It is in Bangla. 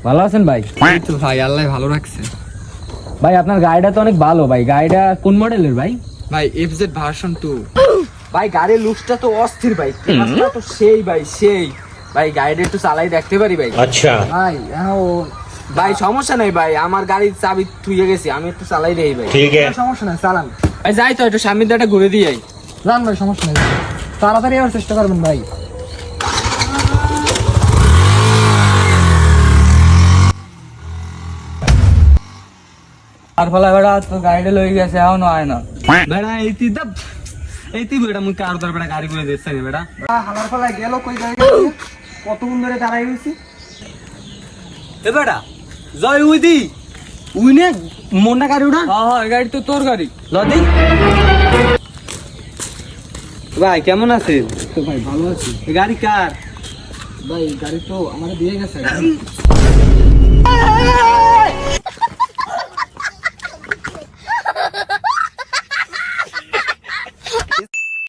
ভালো আছেন ভাই? এই তো ভাই, আল্লাহ ভালো রাখছে। ভাই আপনার গাড়িটা তো অনেক ভালো ভাই। গাড়িটা কোন মডেলের ভাই? ভাই এফজেড ভার্সন 2। ভাই গাড়ির লুকসটা তো অস্থির ভাই, ক্লাসটা তো সেই ভাই সেই। ভাই গাড়িটা একটু চালাই দেখতে পারি ভাই? अच्छा ভাই ভাই সমস্যা নেই ভাই, আমার গাড়ির চাবি থুয়ে গেছি, আমি একটু চালাই দেই ভাই। ठीक है সমস্যা নাই, চালান। ভাই যাই তো, একটু সামনের দিকটা ঘুরে দিয়ে আই। যান ভাই, সমস্যা নেই, তাড়াতাড়ি আসার চেষ্টা করবেন ভাই। আর ফলা বেড়া তো গাড়িটা লই গেছে, এখনো আয় না। বেড়া এইতি বেড়া মুই কার দর বেড়া গাড়ি করে দিচ্ছি না বেড়া। হালার ফলা গেল কই গাড়ি? কতক্ষণ ধরে দাঁড়াই হইছি? এ বেড়া জয় উইদি উইনে মোন্ডা গাড়ি উড়া। হ্যাঁ হ্যাঁ, গাড়ি তো তোর গাড়ি। লদি ভাই কেমন আছেন? তো ভাই ভালো আছি। গাড়ি কার? ভাই গাড়ি তো আমাকে দিয়ে গেছে।